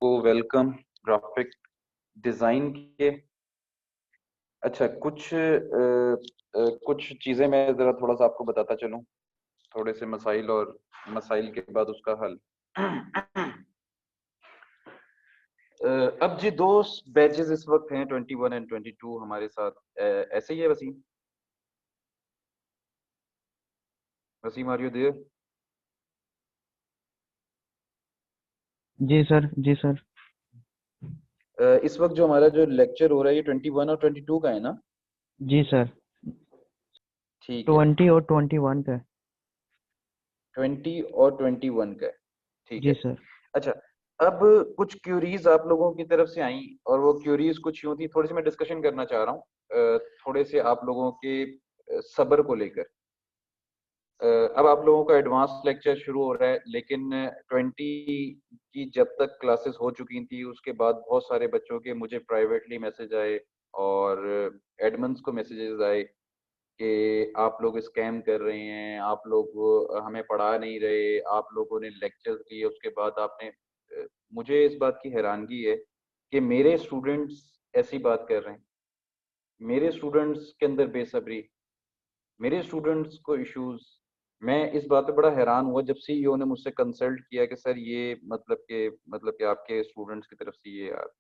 को welcome graphic design के। अच्छा, कुछ चीजें मैं जरा थोड़ा सा आपको बताता चलूं, थोड़े से मसाइल और मसाइल के बाद उसका हल। अब जी दो बैचेस इस वक्त हैं, 21 एंड 22 हमारे साथ। ऐसे ही है Waseem? Waseem, are you there? जी सर, जी सर। इस वक्त जो हमारा जो लेक्चर हो रहा है ये 21 और 22 का है ना? जी सर। ठीक है। 20 और 21 का है। 20 और 21 का है, ठीक जी है। सर। अच्छा, अब कुछ क्यूरीज आप लोगों की तरफ से आई और वो क्यूरीज कुछ यूं थी, थोड़ी सी मैं डिस्कशन करना चाह रहा हूँ थोड़े से आप लोगों के सब्र को लेकर। अब आप लोगों का एडवांस लेक्चर शुरू हो रहा है, लेकिन 20 की जब तक क्लासेस हो चुकी थी उसके बाद बहुत सारे बच्चों के मुझे प्राइवेटली मैसेज आए और एडमंस को मैसेजेस आए कि आप लोग स्कैम कर रहे हैं, आप लोग हमें पढ़ा नहीं रहे, आप लोगों ने लेक्चर्स लिए उसके बाद आपने मुझे इस बात की हैरानगी है कि मेरे स्टूडेंट्स ऐसी बात कर रहे हैं, मेरे स्टूडेंट्स के अंदर बेसब्री, मेरे स्टूडेंट्स को इश्यूज। मैं इस बात पे बड़ा हैरान हुआ जब सीईओ ने मुझसे कंसल्ट किया कि सर ये मतलब कि आपके स्टूडेंट्स की तरफ से ये यार।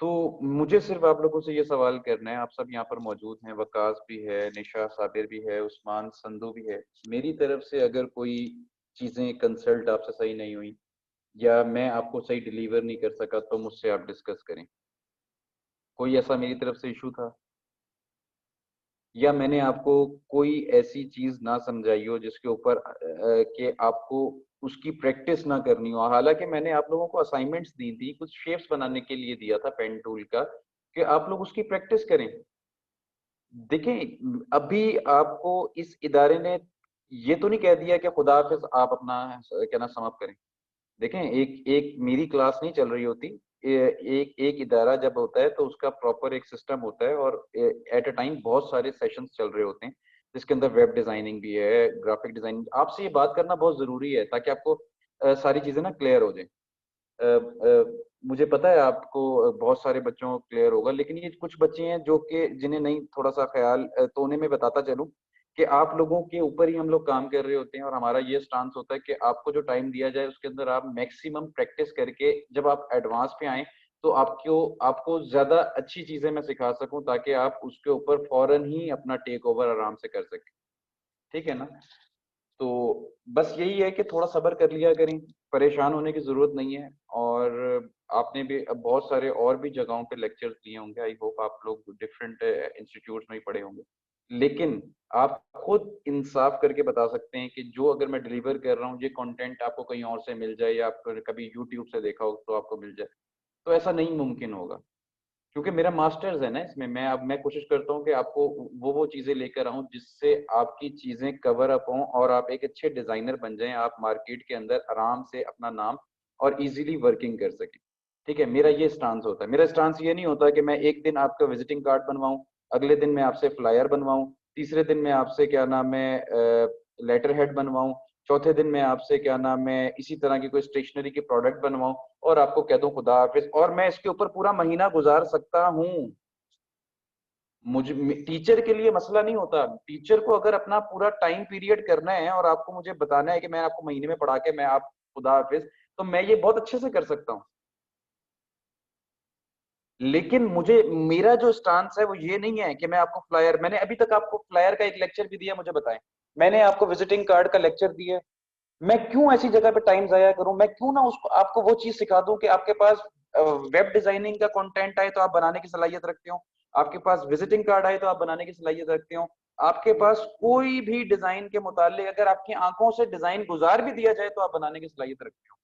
तो मुझे सिर्फ आप लोगों से ये सवाल करना है, आप सब यहाँ पर मौजूद हैं, वकास भी है, निशा साबिर भी है, उस्मान संधू भी है। मेरी तरफ से अगर कोई चीजें कंसल्ट आपसे सही नहीं हुई या मैं आपको सही डिलीवर नहीं कर सका तो मुझसे आप डिस्कस करें। कोई ऐसा मेरी तरफ से इशू था या मैंने आपको कोई ऐसी चीज ना समझाई हो जिसके ऊपर कि आपको उसकी प्रैक्टिस ना करनी हो। हालांकि मैंने आप लोगों को असाइनमेंट्स दी थी, कुछ शेप्स बनाने के लिए दिया था पेन टूल का, कि आप लोग उसकी प्रैक्टिस करें। देखें, अभी आपको इस इदारे ने ये तो नहीं कह दिया कि खुदा हाफिज आप अपना कहना समाप्त करें। देखें, एक एक मेरी क्लास नहीं चल रही होती। एक एक इदारा जब होता है तो उसका प्रॉपर एक सिस्टम होता है और एट अ टाइम बहुत सारे सेशंस चल रहे होते हैं, जिसके अंदर वेब डिजाइनिंग भी है, ग्राफिक डिजाइनिंग। आपसे ये बात करना बहुत जरूरी है ताकि आपको सारी चीजें ना क्लियर हो जाए। मुझे पता है आपको बहुत सारे बच्चों को क्लियर होगा, लेकिन ये कुछ बच्चे हैं जो कि जिन्हें नहीं थोड़ा सा ख्याल, तो उन्हें मैं बताता चलूं कि आप लोगों के ऊपर ही हम लोग काम कर रहे होते हैं और हमारा ये स्टांस होता है कि आपको जो टाइम दिया जाए उसके अंदर आप मैक्सिमम प्रैक्टिस करके जब आप एडवांस पे आए तो आपको आपको ज्यादा अच्छी चीजें मैं सिखा सकूं ताकि आप उसके ऊपर फौरन ही अपना टेक ओवर आराम से कर सकें। ठीक है ना? तो बस यही है कि थोड़ा सब्र कर लिया करें, परेशान होने की जरूरत नहीं है। और आपने भी अब बहुत सारे और भी जगहों पे लेक्चर्स दिए होंगे, आई होप आप लोग डिफरेंट इंस्टीट्यूट्स में ही पढ़े होंगे, लेकिन आप खुद इंसाफ करके बता सकते हैं कि जो अगर मैं डिलीवर कर रहा हूँ ये कंटेंट आपको कहीं और से मिल जाए या आप कभी यूट्यूब से देखा हो तो आपको मिल जाए, तो ऐसा नहीं मुमकिन होगा। क्योंकि मेरा मास्टर्स है ना इसमें, मैं कोशिश करता हूँ कि आपको वो चीजें लेकर आऊं जिससे आपकी चीजें कवर अप हों और आप एक अच्छे डिजाइनर बन जाएं, आप मार्केट के अंदर आराम से अपना नाम और इजीली वर्किंग कर सकें। ठीक है, मेरा ये स्टांस होता है। मेरा स्टांस ये नहीं होता कि मैं एक दिन आपका विजिटिंग कार्ड बनवाऊं, अगले दिन मैं आपसे फ्लायर बनवाऊं, तीसरे दिन मैं आपसे क्या नाम है लेटर हेड बनवाऊं, चौथे दिन मैं आपसे क्या नाम है इसी तरह की कोई स्टेशनरी की प्रोडक्ट बनवाऊं और आपको कह दूं खुदा हाफिज, और मैं इसके ऊपर पूरा महीना गुजार सकता हूँ। मुझे टीचर के लिए मसला नहीं होता। टीचर को अगर अपना पूरा टाइम पीरियड करना है और आपको मुझे बताना है कि मैं आपको महीने में पढ़ा के मैं आप खुदा हाफिज, तो मैं ये बहुत अच्छे से कर सकता हूँ। लेकिन मुझे मेरा जो स्टांस है वो ये नहीं है कि मैं आपको फ्लायर, मैंने अभी तक आपको फ्लायर का एक लेक्चर भी दिया, मुझे बताएं। मैंने आपको विजिटिंग कार्ड का लेक्चर दिया, मैं क्यों ऐसी जगह पे टाइम जाया करूं? मैं क्यों ना उसको आपको वो चीज सिखा दूं कि आपके पास वेब डिजाइनिंग का कंटेंट आए तो आप बनाने की सलाहियत रखते हो, आपके पास विजिटिंग कार्ड आए तो आप बनाने की सलाहियत रखते हो, आपके पास कोई भी डिजाइन के मुतालिक अगर आपकी आंखों से डिजाइन गुजार भी दिया जाए तो आप बनाने की सलाहियत रखते हो।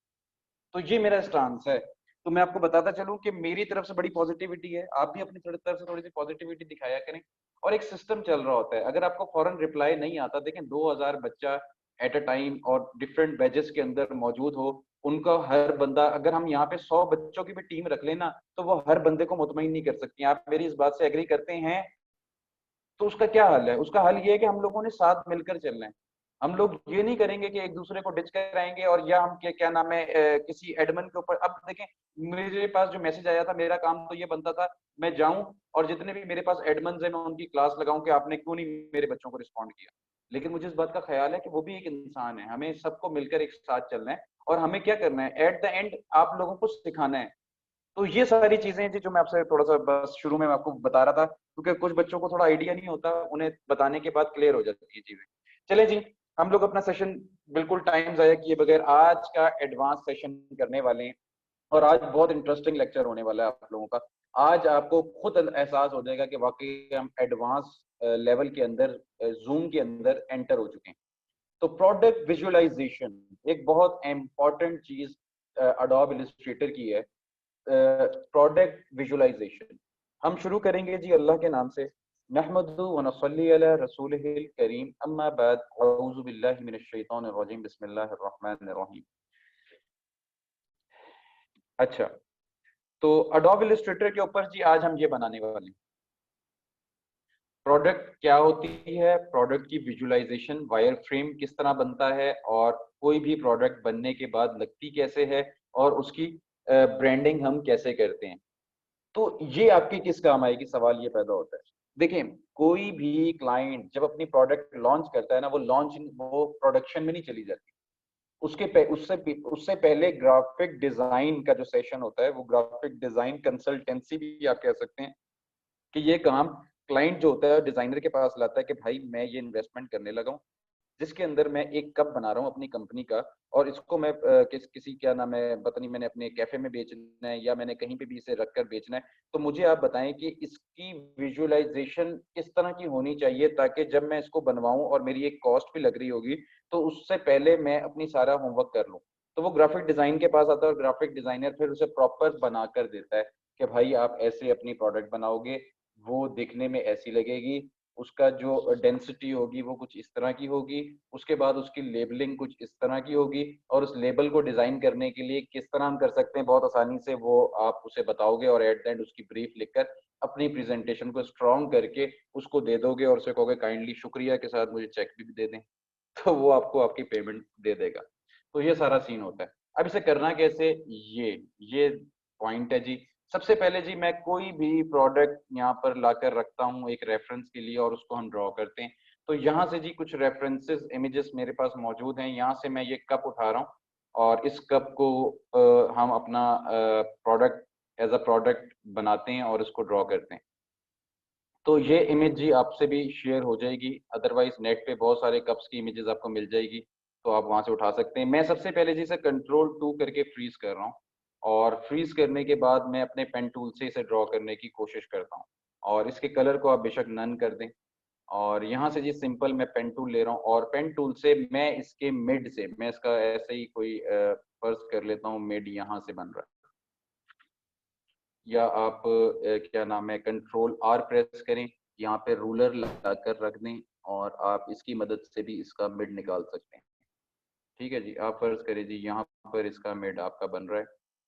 तो ये मेरा स्टांस है। तो मैं आपको बताता चलूं कि मेरी तरफ से बड़ी पॉजिटिविटी है, आप भी अपनी तरफ से थोड़ी सी पॉजिटिविटी दिखाया करें। और एक सिस्टम चल रहा होता है, अगर आपको फॉरन रिप्लाई नहीं आता, देखें 2000 बच्चा एट अ टाइम और डिफरेंट बैचेस के अंदर मौजूद हो, उनका हर बंदा, अगर हम यहाँ पे 100 बच्चों की भी टीम रख लेना तो वो हर बंदे को मुतमईन नहीं कर सकती। आप मेरी इस बात से एग्री करते हैं? तो उसका क्या हल है? उसका हल ये है कि हम लोगों ने साथ मिलकर चलना है। हम लोग ये नहीं करेंगे कि एक दूसरे को डिच कराएंगे, और या हम क्या नाम है किसी एडमिन के ऊपर। अब देखें, मेरे पास जो मैसेज आया था, मेरा काम तो ये बनता था मैं जाऊं और जितने भी मेरे पास एडमिन है मैं उनकी क्लास लगाऊं कि आपने क्यों नहीं मेरे बच्चों को रिस्पॉन्ड किया। लेकिन मुझे इस बात का ख्याल है कि वो भी एक इंसान है, हमें सबको मिलकर एक साथ चलना है, और हमें क्या करना है एट द एंड आप लोगों को सिखाना है। तो ये सारी चीजें जी जो मैं आपसे थोड़ा सा बस शुरू में मैं आपको बता रहा था, क्योंकि कुछ बच्चों को थोड़ा आइडिया नहीं होता, उन्हें बताने के बाद क्लियर हो जाती है चीजें। चलें जी, हम लोग अपना सेशन बिल्कुल टाइम जाया किए बगैर आज का एडवांस सेशन करने वाले हैं, और आज बहुत इंटरेस्टिंग लेक्चर होने वाला है आप लोगों का। आज आपको खुद एहसास हो जाएगा कि वाकई हम एडवांस लेवल के अंदर, जूम के अंदर एंटर हो चुके हैं। तो प्रोडक्ट विजुअलाइजेशन एक बहुत इंपॉर्टेंट चीज अडोब इलस्ट्रेटर की है, प्रोडक्ट विजुअलाइजेशन। हम शुरू करेंगे जी अल्लाह के नाम से। नहमदु व नसल्ली अला रसूलिहिल करीम, अम्मा बाद, औज़ु बिल्लाहि मिनश शैतानिर रजीम, बिस्मिल्लाहिर रहमानिर रहीम। अच्छा, तो अडोब इलस्ट्रेटर के ऊपर जी आज हम ये बनाने वाले हैं, प्रोडक्ट क्या होती है, प्रोडक्ट की विजुअलाइजेशन, वायर फ्रेम किस तरह बनता है, और कोई भी प्रोडक्ट बनने के बाद लगती कैसे है, और उसकी ब्रांडिंग हम कैसे करते हैं। तो ये आपके किस काम आएगी, सवाल ये पैदा होता है। देखिए, कोई भी क्लाइंट जब अपनी प्रोडक्ट लॉन्च करता है ना, वो प्रोडक्शन में नहीं चली जाती। उससे पहले ग्राफिक डिजाइन का जो सेशन होता है, वो ग्राफिक डिजाइन कंसल्टेंसी भी आप कह सकते हैं, कि ये काम क्लाइंट जो होता है डिजाइनर के पास लाता है कि भाई मैं ये इन्वेस्टमेंट करने लगा हूँ, जिसके अंदर मैं एक कप बना रहा हूँ अपनी कंपनी का, और इसको मैं किसी क्या नाम है पता नहीं, मैंने अपने कैफे में बेचना है या मैंने कहीं पे भी इसे रखकर बेचना है। तो मुझे आप बताएं कि इसकी विजुअलाइजेशन किस तरह की होनी चाहिए, ताकि जब मैं इसको बनवाऊं और मेरी एक कॉस्ट भी लग रही होगी, तो उससे पहले मैं अपनी सारा होमवर्क कर लूं। तो वो ग्राफिक डिजाइन के पास आता है, और ग्राफिक डिजाइनर फिर उसे प्रॉपर बना कर देता है कि भाई आप ऐसे अपनी प्रोडक्ट बनाओगे, वो दिखने में ऐसी लगेगी, उसका जो डेंसिटी होगी वो कुछ इस तरह की होगी, उसके बाद उसकी लेबलिंग कुछ इस तरह की होगी, और उस लेबल को डिजाइन करने के लिए किस तरह हम कर सकते हैं बहुत आसानी से, वो आप उसे बताओगे, और एट द एंड उसकी ब्रीफ लिखकर अपनी प्रेजेंटेशन को स्ट्रॉन्ग करके उसको दे दोगे, और उसे कहोगे काइंडली शुक्रिया के साथ मुझे चेक भी दे दें। तो वो आपको आपकी पेमेंट दे देगा। तो ये सारा सीन होता है। अब इसे करना कैसे, ये पॉइंट है जी। सबसे पहले जी मैं कोई भी प्रोडक्ट यहाँ पर लाकर रखता हूँ एक रेफरेंस के लिए, और उसको हम ड्रॉ करते हैं। तो यहाँ से जी कुछ रेफरेंसेस इमेजेस मेरे पास मौजूद हैं। यहाँ से मैं ये कप उठा रहा हूँ, और इस कप को हम अपना प्रोडक्ट एज अ प्रोडक्ट बनाते हैं और इसको ड्रॉ करते हैं। तो ये इमेज जी आपसे भी शेयर हो जाएगी, अदरवाइज नेट पे बहुत सारे कप्स की इमेजेस आपको मिल जाएगी, तो आप वहां से उठा सकते हैं। मैं सबसे पहले जी इसे कंट्रोल 2 करके फ्रीज कर रहा हूँ, और फ्रीज करने के बाद मैं अपने पेन टूल से इसे ड्रॉ करने की कोशिश करता हूँ, और इसके कलर को आप बेशक नन कर दें। और यहाँ से जी सिंपल मैं पेन टूल ले रहा हूँ, और पेन टूल से मैं इसके मिड से, मैं इसका ऐसे ही कोई फर्ज कर लेता हूँ मिड यहाँ से बन रहा है, या आप क्या नाम है कंट्रोल 'R' प्रेस करें, यहाँ पे रूलर लगाकर रख दें, और आप इसकी मदद से भी इसका मिड निकाल सकते हैं। ठीक है जी, आप फर्ज करें जी यहाँ पर इसका मिड आपका बन रहा है,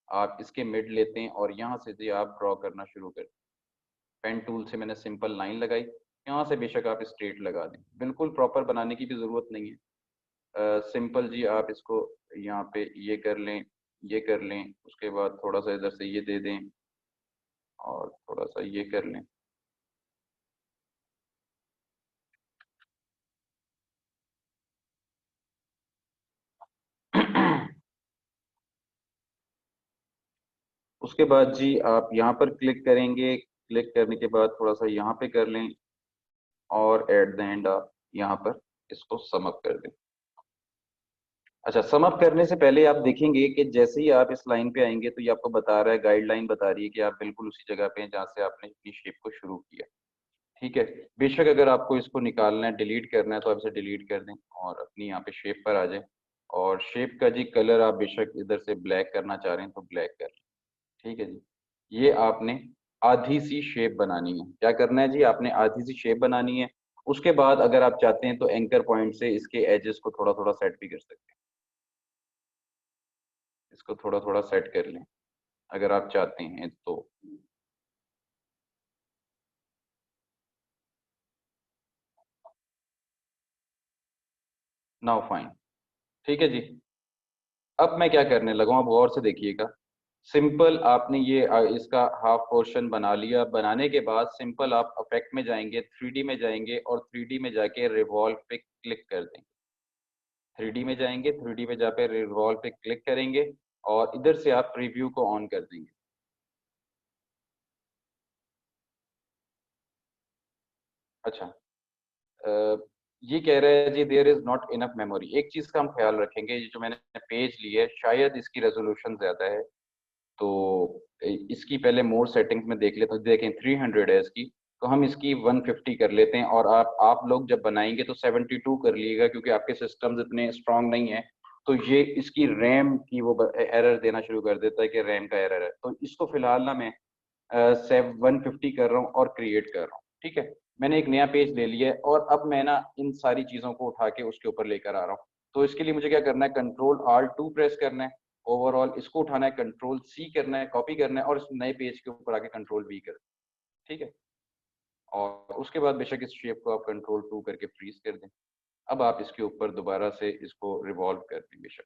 आप इसके मिड लेते हैं और यहाँ से जी आप ड्रॉ करना शुरू करें। पेन टूल से मैंने सिंपल लाइन लगाई, यहाँ से बेशक आप स्ट्रेट लगा दें, बिल्कुल प्रॉपर बनाने की भी ज़रूरत नहीं है। सिंपल जी आप इसको यहाँ पे ये कर लें, ये कर लें, उसके बाद थोड़ा सा इधर से ये दे दें, और थोड़ा सा ये कर लें। उसके बाद जी आप यहाँ पर क्लिक करेंगे, क्लिक करने के बाद थोड़ा सा यहाँ पे कर लें, और एट द एंड आप यहाँ पर इसको सम अप कर दें। अच्छा, सम अप करने से पहले आप देखेंगे कि जैसे ही आप इस लाइन पे आएंगे तो ये आपको बता रहा है, गाइडलाइन बता रही है कि आप बिल्कुल उसी जगह पे हैं जहाँ से आपने अपनी शेप को शुरू किया। ठीक है, बेशक अगर आपको इसको निकालना है, डिलीट करना है, तो आप इसे डिलीट कर दें और अपनी यहाँ पे शेप पर आ जाए। और शेप का जी कलर आप बेशक इधर से ब्लैक करना चाह रहे हैं तो ब्लैक कर लें। ठीक है जी, ये आपने आधी सी शेप बनानी है। क्या करना है जी, आपने आधी सी शेप बनानी है। उसके बाद अगर आप चाहते हैं तो एंकर पॉइंट से इसके एजेस को थोड़ा थोड़ा सेट भी कर सकते हैं, इसको थोड़ा थोड़ा सेट कर लें अगर आप चाहते हैं तो। Now fine. ठीक है जी। अब मैं क्या करने लगा हूं, अब गौर से देखिएगा। सिंपल आपने ये इसका हाफ पोर्शन बना लिया। बनाने के बाद सिंपल आप इफेक्ट में जाएंगे, 3D में जाएंगे और 3D में जाके रिवॉल्व पे क्लिक कर देंगे। 3D में जाएंगे, 3D में जाके रिवॉल्व पे क्लिक करेंगे और इधर से आप प्रीव्यू को ऑन कर देंगे। अच्छा, ये कह रहा है जी there is not enough memory. एक चीज का हम ख्याल रखेंगे, ये जो मैंने पेज ली है शायद इसकी रेजोल्यूशन ज्यादा है, तो इसकी पहले मोर सेटिंग्स में देख लेते हैं। देखें 300 है इसकी, तो हम इसकी 150 कर लेते हैं। और आप लोग जब बनाएंगे तो 72 कर लीजिएगा, क्योंकि आपके सिस्टम्स इतने स्ट्रांग नहीं है। तो ये इसकी रैम की वो एरर देना शुरू कर देता है कि रैम का एरर है। तो इसको फिलहाल ना मैं 150 कर रहा हूँ और क्रिएट कर रहा हूँ। ठीक है, मैंने एक नया पेज ले लिया है और अब मैं ना इन सारी चीज़ों को उठा के उसके ऊपर लेकर आ रहा हूँ। तो इसके लिए मुझे क्या करना है, Ctrl+Alt+2 प्रेस करना है। ओवरऑल इसको उठाना है, Ctrl+C करना है, कॉपी करना है और इस नए पेज के ऊपर आके Ctrl+V करना है। ठीक है, और उसके बाद बेशक इस शेप को आप Ctrl+2 करके फ्रीज कर दें। अब आप इसके ऊपर दोबारा से इसको रिवॉल्व कर दें। बेशक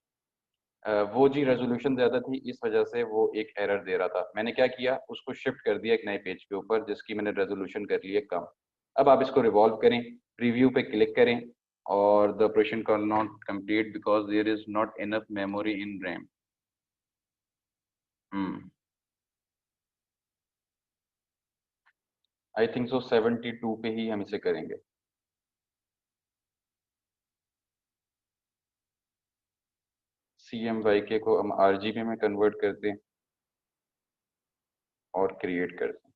वो जी रेजोल्यूशन ज़्यादा थी, इस वजह से वो एक एरर दे रहा था। मैंने क्या किया, उसको शिफ्ट कर दिया एक नए पेज के ऊपर जिसकी मैंने रेजोल्यूशन कर ली है कम। अब आप इसको रिवॉल्व करें, प्रीव्यू पे क्लिक करें और the operation can not complete because there is not enough memory in RAM. I think so 72 पे ही हम इसे करेंगे। CMYK को हम RGB में कन्वर्ट करते हैं और क्रिएट करते हैं।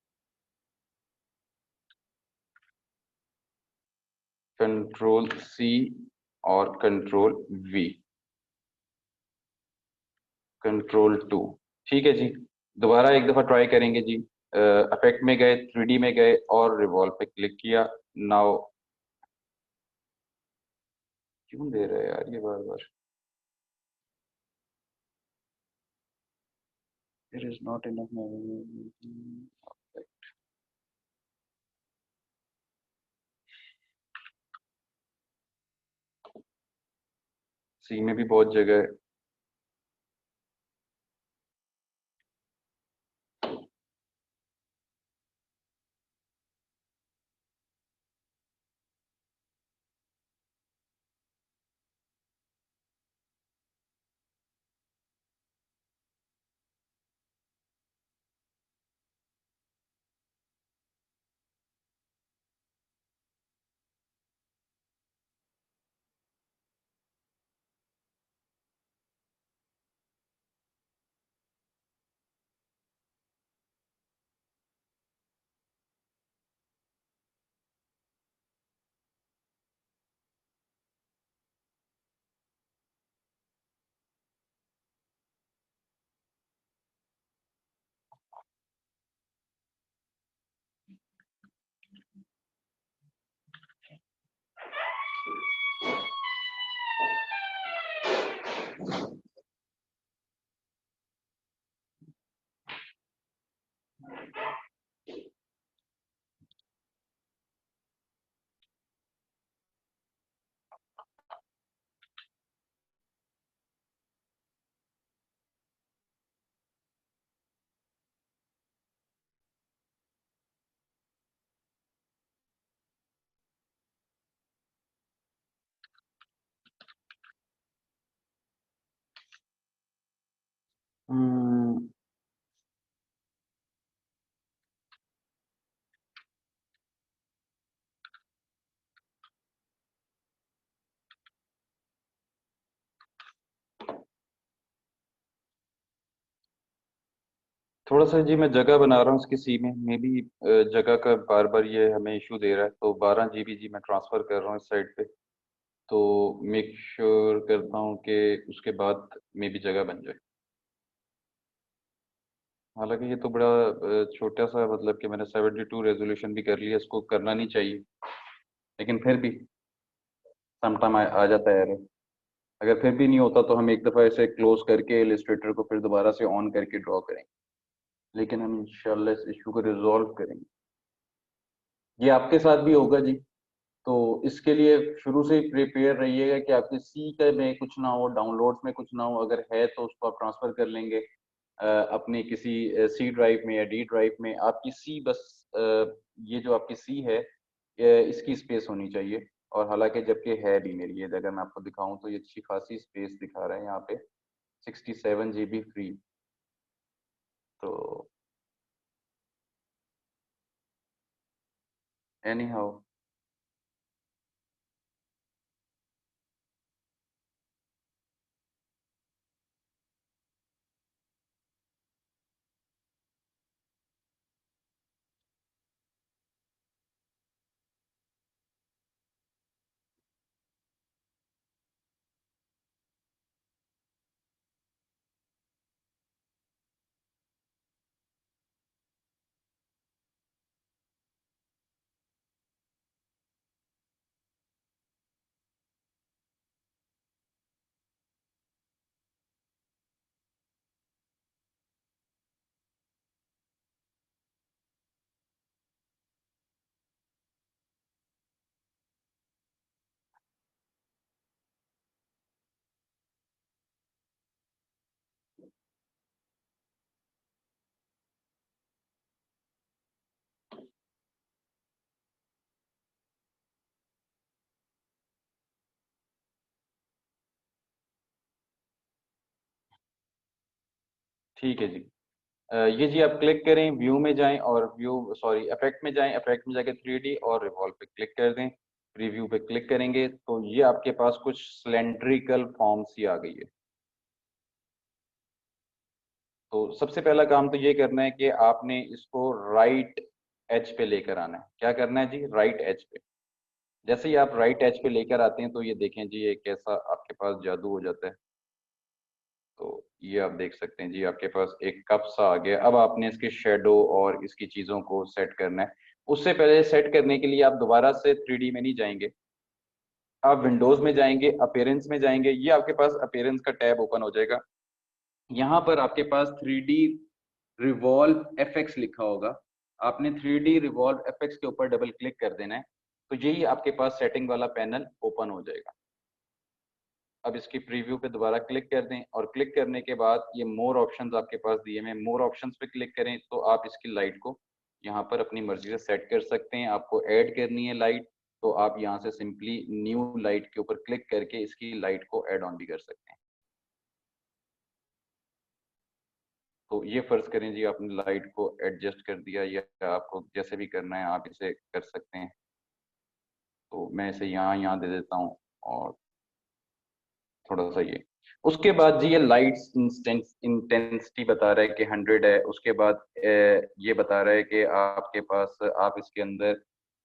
Ctrl+C और Ctrl+V, Ctrl+2। ठीक है जी, दोबारा एक दफ़ा ट्राई करेंगे जी। इफेक्ट में गए, 3D में गए और रिवॉल्व पे क्लिक किया। नाउ क्यों दे रहे हैं यार ये बार बार, there is not enough memory. C में भी बहुत जगह है। हम्म, थोड़ा सा जी मैं जगह बना रहा हूँ इसकी सी में, मे बी जगह का बार बार ये हमें इशू दे रहा है। तो 12 GB जी मैं ट्रांसफ़र कर रहा हूँ इस साइड पे। तो मेक श्योर करता हूँ कि उसके बाद मे बी जगह बन जाए। हालांकि ये तो बड़ा छोटा सा, मतलब कि मैंने 72 रेजोल्यूशन भी कर लिया, इसको करना नहीं चाहिए, लेकिन फिर भी समटाइम आ जाता है error। अगर फिर भी नहीं होता तो हम एक दफ़ा इसे क्लोज करके इलस्ट्रेटर को फिर दोबारा से ऑन करके ड्रॉ करेंगे, लेकिन हम इंशाल्लाह इस इशू को रिजॉल्व करेंगे। ये आपके साथ भी होगा जी। तो इसके लिए शुरू से ही प्रिपेयर रहिएगा कि आपके सी का में कुछ ना हो, डाउनलोड्स में कुछ ना हो, अगर है तो उसको आप ट्रांसफर कर लेंगे अपने किसी सी ड्राइव में या डी ड्राइव में। आपकी सी बस ये जो आपकी सी है इसकी स्पेस होनी चाहिए, और हालांकि जबकि है भी मेरी, ये अगर मैं आपको दिखाऊं तो ये अच्छी खासी स्पेस दिखा रहा है यहाँ पे, 67 GB फ्री। तो एनी हाउ, ठीक है जी। ये जी आप क्लिक करें, व्यू में जाएं और व्यू सॉरी इफेक्ट में जाएं, इफेक्ट में जाके 3D और रिवॉल्व पे क्लिक कर दें। प्रीव्यू पे क्लिक करेंगे तो ये आपके पास कुछ सिलेंड्रिकल फॉर्म सी आ गई है। तो सबसे पहला काम तो ये करना है कि आपने इसको राइट एज पे लेकर आना है। क्या करना है जी? राइट एज पे। जैसे ही आप राइट एज पे लेकर आते हैं तो ये देखें जी, ये कैसा आपके पास जादू हो जाता है। तो ये आप देख सकते हैं जी, आपके पास एक कप सा आ गया। अब आपने इसके शेडो और इसकी चीज़ों को सेट करना है। उससे पहले सेट करने के लिए आप दोबारा से 3D में नहीं जाएंगे, आप विंडोज में जाएंगे, अपीयरेंस में जाएंगे। ये आपके पास अपीयरेंस का टैब ओपन हो जाएगा। यहाँ पर आपके पास 3D रिवॉल्व एफएक्स लिखा होगा। आपने 3D रिवॉल्व एफएक्स के ऊपर डबल क्लिक कर देना है, तो यही आपके पास सेटिंग वाला पैनल ओपन हो जाएगा। अब इसकी प्रीव्यू पे दोबारा क्लिक कर दें, और क्लिक करने के बाद ये मोर ऑप्शंस आपके पास दिए हैं, मोर ऑप्शंस पे क्लिक करें तो आप इसकी लाइट को यहाँ पर अपनी मर्जी से सेट कर सकते हैं। आपको ऐड करनी है लाइट, तो आप यहाँ से सिंपली न्यू लाइट के ऊपर क्लिक करके इसकी लाइट को ऐड ऑन भी कर सकते हैं। तो ये फर्ज करें जी आपने लाइट को एडजस्ट कर दिया, या आपको जैसे भी करना है आप इसे कर सकते हैं। तो मैं इसे यहाँ यहाँ दे देता हूँ, और थोड़ा सा ये। उसके बाद जी ये लाइट्स इंटेंसिटी बता रहा है कि 100 है। उसके बाद ये बता रहा है कि आपके पास आप इसके अंदर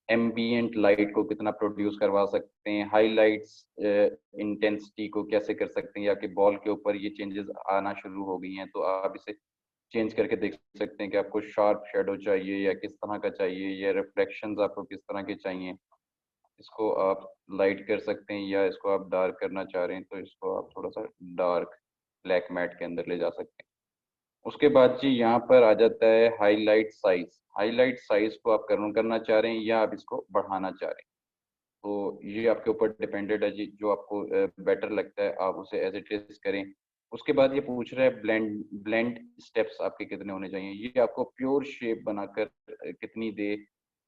एम्बियंट लाइट को कितना प्रोड्यूस करवा सकते हैं, हाईलाइट्स इंटेंसिटी को कैसे कर सकते हैं, या कि बॉल के ऊपर ये चेंजेस आना शुरू हो गई हैं तो आप इसे चेंज करके देख सकते हैं कि आपको शार्प शेडो चाहिए या किस तरह का चाहिए, या रिफ्लेक्शंस आपको किस तरह के चाहिए। इसको आप लाइट कर सकते हैं, या इसको आप डार्क करना चाह रहे हैं तो इसको आप थोड़ा सा डार्क ब्लैक मैट के अंदर ले जा सकते हैं। उसके बाद जी यहाँ पर आ जाता है हाईलाइट साइज। हाईलाइट साइज को आप करना चाह रहे हैं या आप इसको बढ़ाना चाह रहे हैं, तो ये आपके ऊपर डिपेंडेड है जी, जो आपको बेटर लगता है आप उसे एज इट इज करें। उसके बाद ये पूछ रहा है ब्लेंड ब्लेंड स्टेप्स आपके कितने होने चाहिए, ये आपको प्योर शेप बनाकर कितनी दे,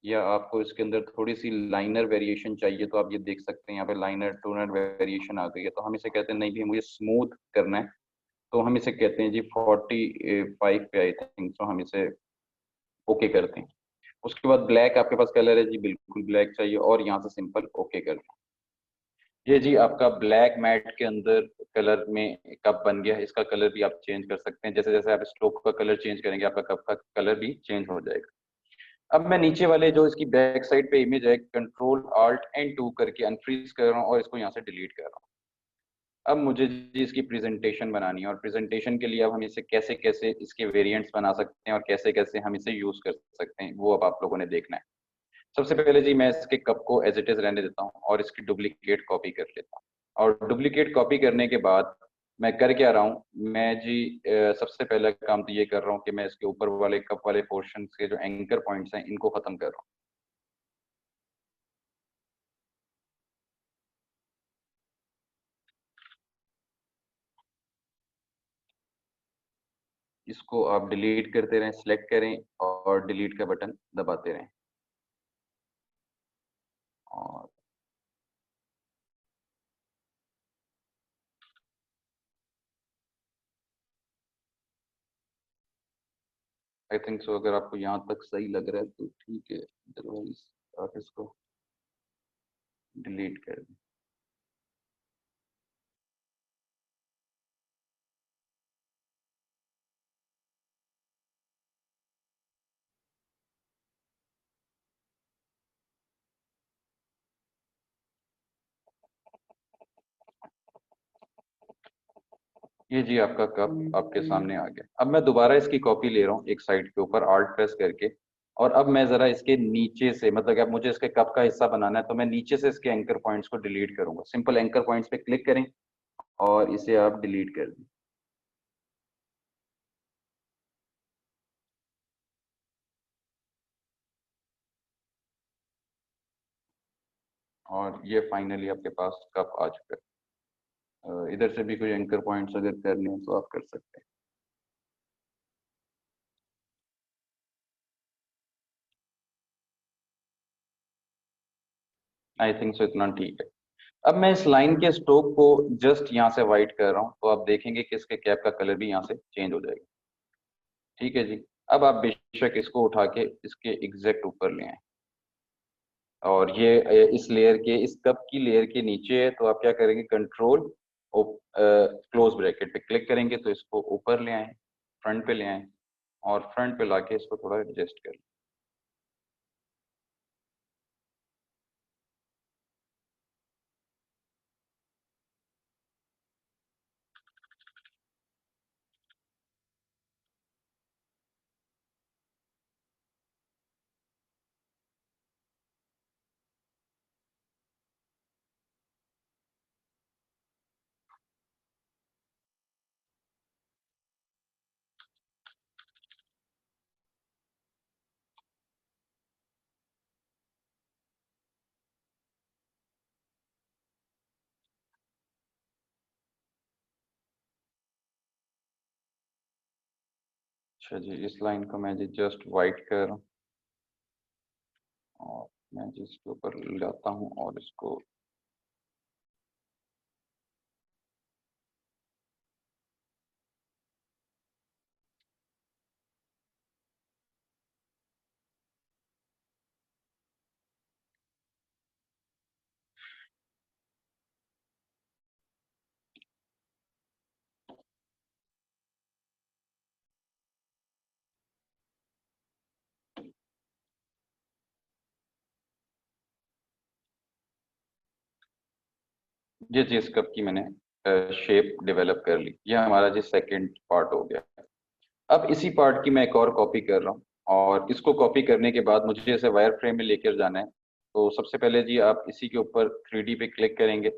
या आपको इसके अंदर थोड़ी सी लाइनर वेरिएशन चाहिए तो आप ये देख सकते हैं यहाँ पे लाइनर टोनर वेरिएशन आ गई है। तो हम इसे कहते हैं नहीं भी मुझे स्मूथ करना है, तो हम इसे कहते हैं जी 45 पे आई थिंक, तो हम इसे ओके करते हैं। उसके बाद ब्लैक आपके पास कलर है जी, बिल्कुल ब्लैक चाहिए, और यहाँ से सिंपल ओके कर दें। ये जी आपका ब्लैक मैट के अंदर कलर में कप बन गया है। इसका कलर भी आप चेंज कर सकते हैं, जैसे जैसे आप स्ट्रोक का कलर चेंज करेंगे आपका कप का कलर भी चेंज हो जाएगा। अब मैं नीचे वाले जो इसकी बैक साइड पे इमेज है, कंट्रोल आल्ट एंड 2 करके अनफ्रीज कर रहा हूँ और इसको यहाँ से डिलीट कर रहा हूँ। अब मुझे जी इसकी प्रेजेंटेशन बनानी है, और प्रेजेंटेशन के लिए अब हम इसे कैसे कैसे इसके वेरिएंट्स बना सकते हैं और कैसे कैसे हम इसे यूज कर सकते हैं, वो अब आप लोगों ने देखना है। सबसे पहले जी मैं इसके कप को एज इट इज रहने देता हूँ और इसकी डुप्लीकेट कॉपी कर लेता हूँ। और डुप्लीकेट कॉपी करने के बाद मैं कर क्या रहा हूँ, मैं जी सबसे पहला काम तो ये कर रहा हूँ कि मैं इसके ऊपर वाले कप वाले पोर्शन के जो एंकर पॉइंट्स हैं इनको खत्म कर रहा हूँ। इसको आप डिलीट करते रहें, सिलेक्ट करें और डिलीट का बटन दबाते रहें। और आई थिंक सो अगर आपको यहाँ तक सही लग रहा है तो ठीक है, अदरवाइज आप इसको डिलीट कर दें। ये जी आपका कप आपके सामने आ गया। अब मैं दोबारा इसकी कॉपी ले रहा हूँ एक साइड के ऊपर आल्ट प्रेस करके, और अब मैं जरा इसके नीचे से, मतलब अब मुझे इसके कप का हिस्सा बनाना है तो मैं नीचे से इसके एंकर पॉइंट्स को डिलीट करूंगा। सिंपल एंकर पॉइंट्स पे क्लिक करें और इसे आप डिलीट कर दें। और ये फाइनली आपके पास कप आ चुका है। इधर से भी कोई एंकर पॉइंट्स अगर करने हो तो आप कर सकते हैं। आई थिंक सो इतना ठीक है। अब मैं इस लाइन के स्ट्रोक को जस्ट यहाँ से वाइट कर रहा हूँ, तो आप देखेंगे कि इसके कैप का कलर भी यहाँ से चेंज हो जाएगा। ठीक है जी। अब आप बेशक इसको उठा के इसके एग्जैक्ट ऊपर ले आए, और ये इस लेयर के, इस कप की लेयर के नीचे है, तो आप क्या करेंगे, कंट्रोल क्लोज ब्रैकेट पे क्लिक करेंगे तो इसको ऊपर ले आए, फ्रंट पे ले आए, और फ्रंट पे लाके इसको थोड़ा एडजस्ट कर लें। अच्छा जी, इस लाइन को मैं जी जस्ट वाइट कर रहा हूँ, और मैं जी इसके ऊपर लाता हूँ और इसको, ये जी इस कप की मैंने शेप डेवलप कर ली। ये हमारा जी सेकंड पार्ट हो गया। अब इसी पार्ट की मैं एक और कॉपी कर रहा हूँ, और इसको कॉपी करने के बाद मुझे इसे वायर फ्रेम में लेकर जाना है। तो सबसे पहले जी आप इसी के ऊपर 3D पे क्लिक करेंगे,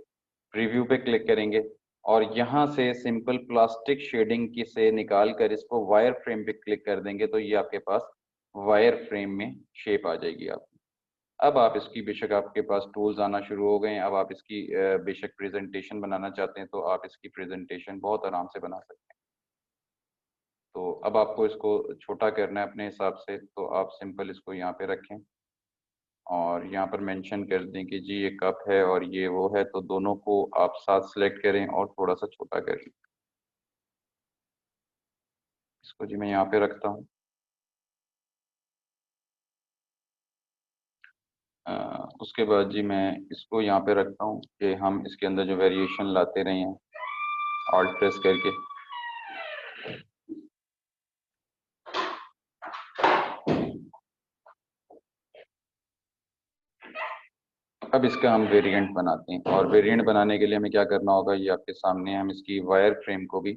प्रीव्यू पे क्लिक करेंगे, और यहाँ से सिंपल प्लास्टिक शेडिंग की से निकाल कर इसको वायर फ्रेम पे क्लिक कर देंगे, तो ये आपके पास वायर फ्रेम में शेप आ जाएगी। आप अब आप इसकी बेशक, आपके पास टूल्स आना शुरू हो गए हैं, अब आप इसकी बेशक प्रेजेंटेशन बनाना चाहते हैं तो आप इसकी प्रेजेंटेशन बहुत आराम से बना सकते हैं। तो अब आपको इसको छोटा करना है अपने हिसाब से, तो आप सिंपल इसको यहाँ पे रखें और यहाँ पर मेंशन कर दें कि जी ये कप है और ये वो है, तो दोनों को आप साथ सेलेक्ट करें और थोड़ा सा छोटा कर लें। इसको जी मैं यहाँ पे रखता हूँ। उसके बाद जी मैं इसको यहाँ पे रखता हूँ कि हम इसके अंदर जो वेरिएशन लाते रहे हैं ऑल्ट प्रेस करके। अब इसका हम वेरिएंट बनाते हैं, और वेरिएंट बनाने के लिए हमें क्या करना होगा, ये आपके सामने है। हम इसकी वायर फ्रेम को भी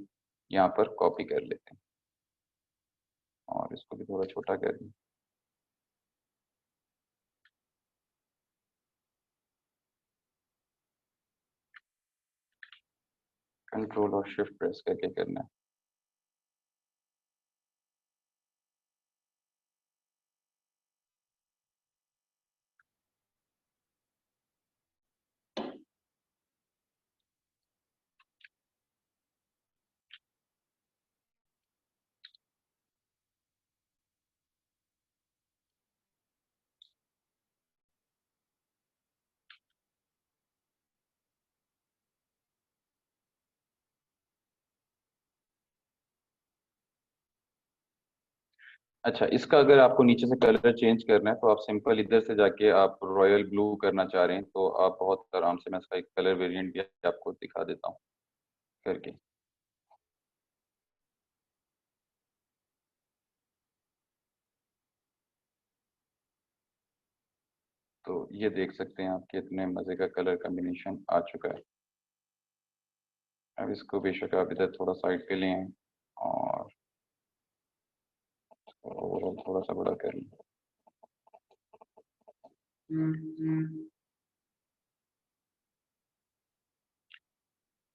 यहाँ पर कॉपी कर लेते हैं और इसको भी थोड़ा छोटा कर दें। कंट्रोल और शिफ्ट प्रेस करके करना है। अच्छा, इसका अगर आपको नीचे से कलर चेंज करना है तो आप सिंपल इधर से जाके आप रॉयल ब्लू करना चाह रहे हैं तो आप बहुत आराम से, मैं इसका एक कलर वेरिएंट भी आपको दिखा देता हूँ करके। तो ये देख सकते हैं आप कितने मजे का कलर कॉम्बिनेशन आ चुका है। अब इसको बेशक आप इधर थोड़ा साइड पे ले आए और ओवरऑल थोड़ा सा बड़ा कर लें।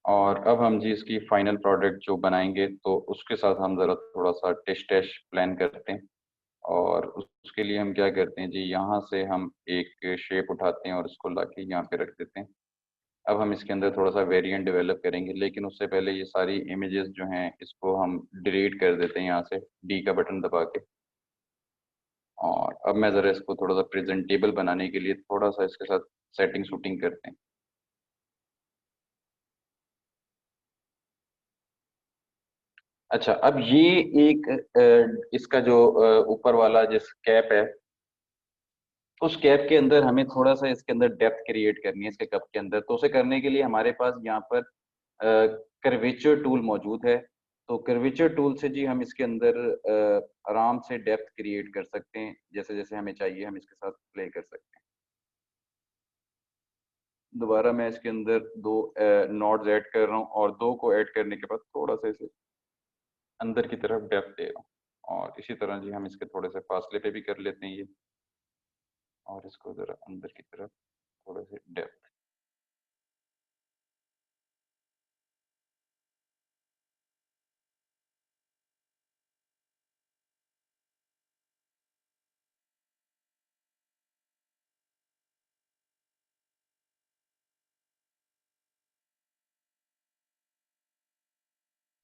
और अब हम जी इसकी फाइनल प्रोडक्ट जो बनाएंगे तो उसके साथ हम ज़रा थोड़ा सा टेस्ट टेस्ट प्लान करते हैं। और उसके लिए हम क्या करते हैं जी, यहाँ से हम एक शेप उठाते हैं और उसको लाके यहाँ पे रख देते हैं। अब हम इसके अंदर थोड़ा सा वेरिएंट डेवलप करेंगे, लेकिन उससे पहले ये सारी इमेजेस जो हैं इसको हम डिलीट कर देते हैं यहाँ से डी का बटन दबा के। और अब मैं ज़रा इसको थोड़ा सा प्रेजेंटेबल बनाने के लिए थोड़ा सा इसके साथ सेटिंग शूटिंग करते हैं। अच्छा, अब ये एक इसका जो ऊपर वाला जिस कैप है, उस कैप के अंदर हमें थोड़ा सा इसके अंदर डेप्थ क्रिएट करनी है इसके कप के अंदर। तो उसे करने के लिए हमारे पास यहाँ पर कर्वेचर टूल मौजूद है। तो कर्वेचर टूल से जी हम इसके अंदर आराम से डेप्थ क्रिएट कर सकते हैं, जैसे जैसे हमें चाहिए हम इसके साथ प्ले कर सकते हैं। दोबारा मैं इसके अंदर दो नॉट्स ऐड कर रहा हूँ और दो को ऐड करने के बाद थोड़ा सा इसे अंदर की तरफ डेप्थ दे रहा हूँ। और इसी तरह जी हम इसके थोड़े से फासले पे भी कर लेते हैं ये, और इसको जरा अंदर की तरफ थोड़े से डेप्थ।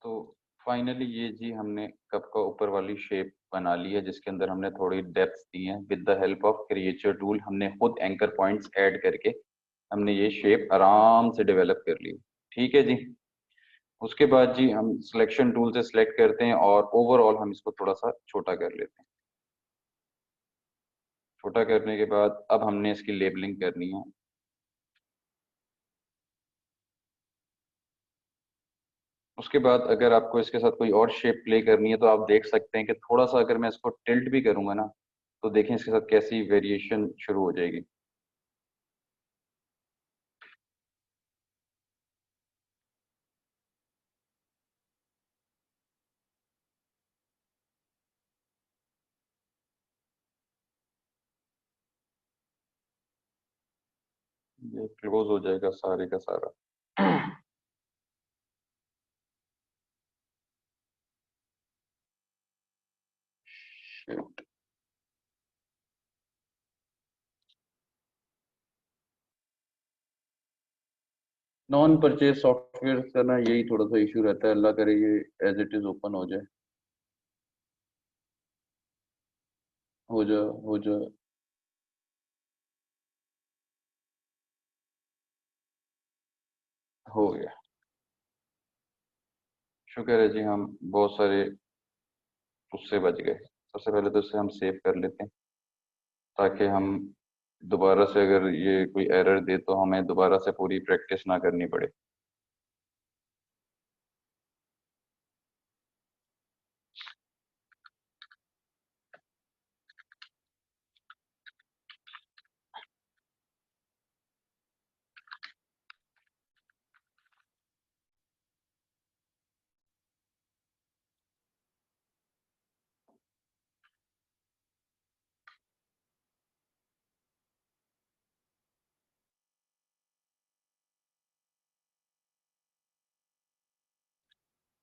तो फाइनली ये जी हमने कप का ऊपर वाली शेप बना ली है, जिसके अंदर हमने थोड़ी डेप्थ दी है। With the help of creature tool हमने खुद एंकर पॉइंट्स ऐड करके हमने ये शेप आराम से डेवलप कर ली। ठीक है जी। उसके बाद जी हम सिलेक्शन टूल से सिलेक्ट करते हैं और ओवरऑल हम इसको थोड़ा सा छोटा कर लेते हैं। छोटा करने के बाद अब हमने इसकी लेबलिंग करनी है। उसके बाद अगर आपको इसके साथ कोई और शेप प्ले करनी है तो आप देख सकते हैं कि थोड़ा सा अगर मैं इसको टिल्ट भी करूंगा ना, तो देखें इसके साथ कैसी वेरिएशन शुरू हो जाएगी। ये क्लोज हो जाएगा सारे का सारा। नॉन परचेज सॉफ्टवेयर का ना यही थोड़ा सा इशू रहता है, अल्लाह करे ये एज इट इज ओपन हो जाए। हो जा हो जा। हो गया। शुक्र है जी, हम बहुत सारे उससे बच गए। सबसे पहले तो इससे हम सेव कर लेते हैं, ताकि हम दोबारा से अगर ये कोई एरर दे तो हमें दोबारा से पूरी प्रैक्टिस ना करनी पड़े।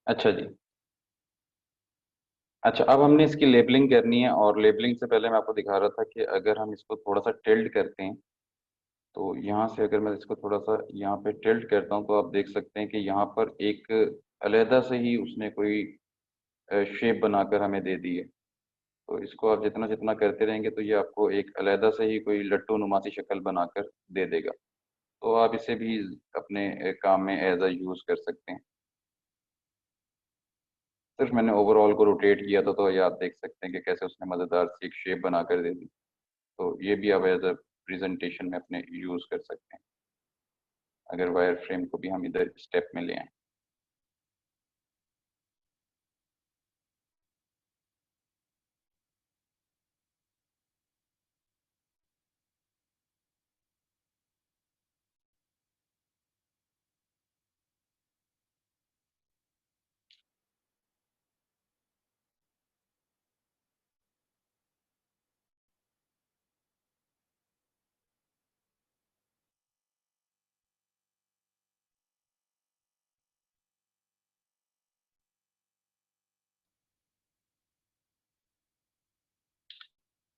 अच्छा जी। अच्छा, अब हमने इसकी लेबलिंग करनी है, और लेबलिंग से पहले मैं आपको दिखा रहा था कि अगर हम इसको थोड़ा सा टिल्ट करते हैं, तो यहाँ से अगर मैं इसको थोड़ा सा यहाँ पे टिल्ट करता हूँ तो आप देख सकते हैं कि यहाँ पर एक अलहदा से ही उसने कोई शेप बनाकर हमें दे दी है। तो इसको आप जितना जितना करते रहेंगे तो ये आपको एक अलहदा से ही कोई लट्टू नुमा सी शक्ल बनाकर दे देगा। तो आप इसे भी अपने काम में एज अ यूज कर सकते हैं। सिर्फ मैंने ओवरऑल को रोटेट किया था, तो ये आप देख सकते हैं कि कैसे उसने मज़ेदार सी एक शेप बना कर दे दी। तो ये भी आप एज अ प्रेजेंटेशन में अपने यूज़ कर सकते हैं, अगर वायर फ्रेम को भी हम इधर स्टेप में ले आए।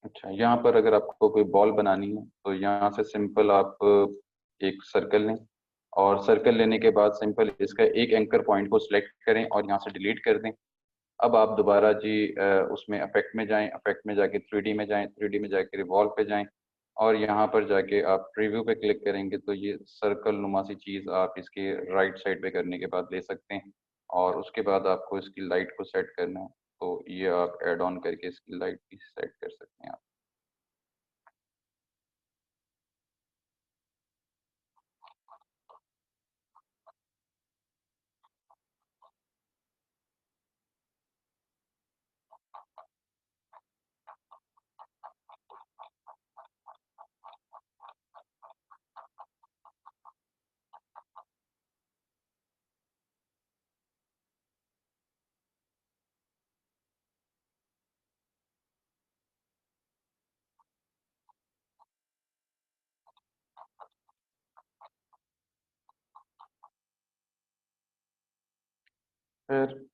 अच्छा, यहाँ पर अगर आपको कोई बॉल बनानी है तो यहाँ से सिंपल आप एक सर्कल लें, और सर्कल लेने के बाद सिंपल इसका एक एंकर पॉइंट को सिलेक्ट करें और यहाँ से डिलीट कर दें। अब आप दोबारा जी उसमें अफेक्ट में जाएं, अफेक्ट में जाके 3D में जाएं, 3D में जाके रिवॉल्व पे जाएं, और यहाँ पर जाके आप प्रीव्यू पे क्लिक करेंगे तो ये सर्कल नुमा सी चीज़ आप इसके राइट साइड पे करने के बाद ले सकते हैं। और उसके बाद आपको इसकी लाइट को सेट करना है, तो ये आप एड ऑन करके इसकी लाइट भी सेट कर सकते हैं आप। फिर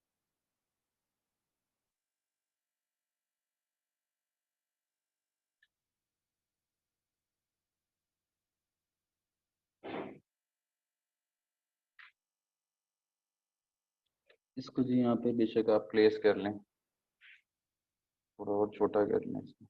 इसको जी यहाँ पे बेशक आप प्लेस कर लें, थोड़ा और छोटा कर लें इसको।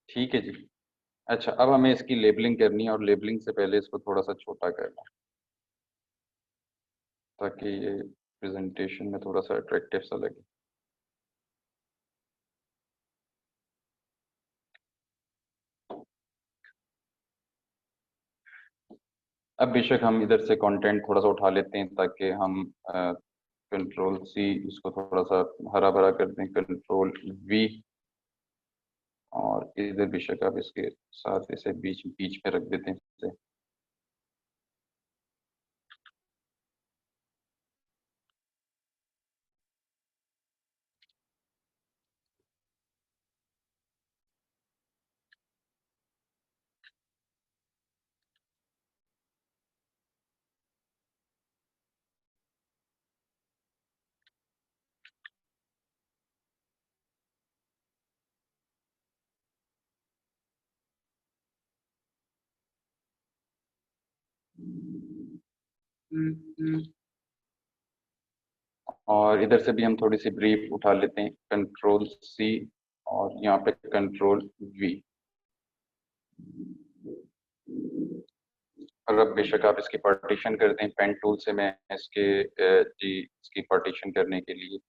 ठीक है जी। अच्छा, अब हमें इसकी लेबलिंग करनी है, और लेबलिंग से पहले इसको थोड़ा सा छोटा करना है, ताकि ये प्रेजेंटेशन में थोड़ा सा अट्रैक्टिव सा लगे। अब बेशक हम इधर से कंटेंट थोड़ा सा उठा लेते हैं, ताकि हम कंट्रोल सी इसको थोड़ा सा हरा भरा कर दें, कंट्रोल वी, और इधर बेशक आप इसके साथ इसे बीच बीच में रख देते हैं इसे। और इधर से भी हम थोड़ी सी ब्रीफ उठा लेते हैं, कंट्रोल सी, और यहाँ पे कंट्रोल वी। और अब बेशक आप इसकी पार्टीशन कर दें पेन टूल से। मैं इसके जी इसकी पार्टीशन करने के लिए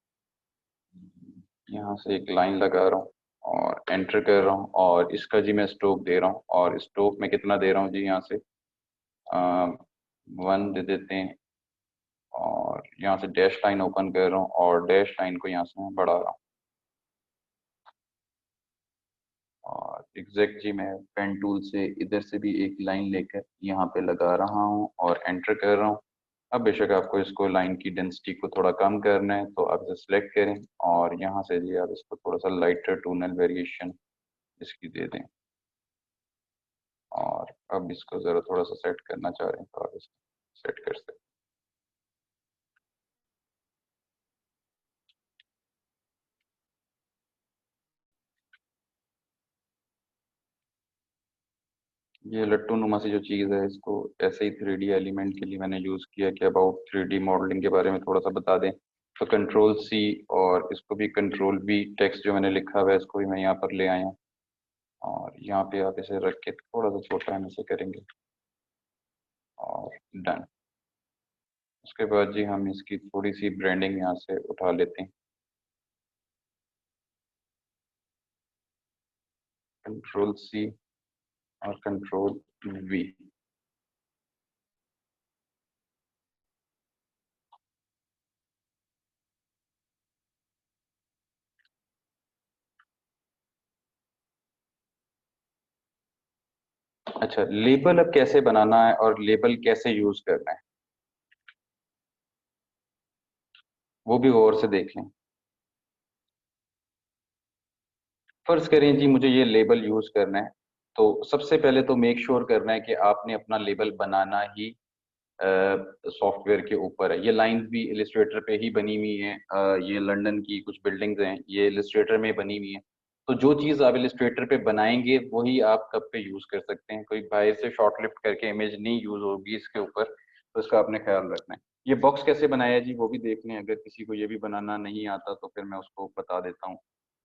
यहाँ से एक लाइन लगा रहा हूँ और एंटर कर रहा हूँ, और इसका जी मैं स्ट्रोक दे रहा हूँ, और स्ट्रोक में कितना दे रहा हूँ जी, यहाँ से 1 दे देते हैं, और यहाँ से डैश लाइन ओपन कर रहा हूँ और डैश लाइन को यहाँ से मैं बढ़ा रहा हूँ। और एग्जैक्ट जी मैं पेन टूल से इधर से भी एक लाइन लेकर यहाँ पे लगा रहा हूँ और एंटर कर रहा हूँ। अब बेशक आपको इसको लाइन की डेंसिटी को थोड़ा कम करना है, तो आप इसे सिलेक्ट करें और यहाँ से जी आप इसको थोड़ा सा लाइटर टोनल वेरिएशन इसकी दे दें। और अब इसको ज़रा थोड़ा सा सेट करना चाह रहे हैं तो आप इसको सेट कर सकते हैं। ये लट्टू नुमा सी जो चीज़ है, इसको ऐसे ही 3D एलिमेंट के लिए मैंने यूज़ किया कि अबाउट 3D मॉडलिंग के बारे में थोड़ा सा बता दें। तो कंट्रोल सी, और इसको भी कंट्रोल बी, टेक्स्ट जो मैंने लिखा हुआ है इसको भी मैं यहाँ पर ले आया, और यहाँ पे आप इसे रख के थोड़ा सा छोटा हम इसे करेंगे, और डन। उसके बाद जी हम इसकी थोड़ी सी ब्रांडिंग यहाँ से उठा लेते हैं, कंट्रोल सी और कंट्रोल वी। अच्छा, लेबल अब कैसे बनाना है और लेबल कैसे यूज करना है वो भी गौर से देख लें। फर्ज करें जी मुझे ये लेबल यूज करना है, तो सबसे पहले तो मेक श्योर करना है कि आपने अपना लेबल बनाना ही सॉफ्टवेयर के ऊपर है। ये लाइंस भी इलिस्ट्रेटर पे ही बनी हुई हैं। ये लंदन की कुछ बिल्डिंग्स हैं, ये इलिस्ट्रेटर में बनी हुई हैं। तो जो चीज़ आप इलिस्ट्रेटर पे बनाएंगे वही आप कब पे यूज कर सकते हैं। कोई बाहर से शॉर्ट लिफ्ट करके इमेज नहीं यूज होगी इसके ऊपर, तो इसका आपने ख्याल रखना है। ये बॉक्स कैसे बनाया है जी वो भी देख लें, अगर किसी को ये भी बनाना नहीं आता तो फिर मैं उसको बता देता हूँ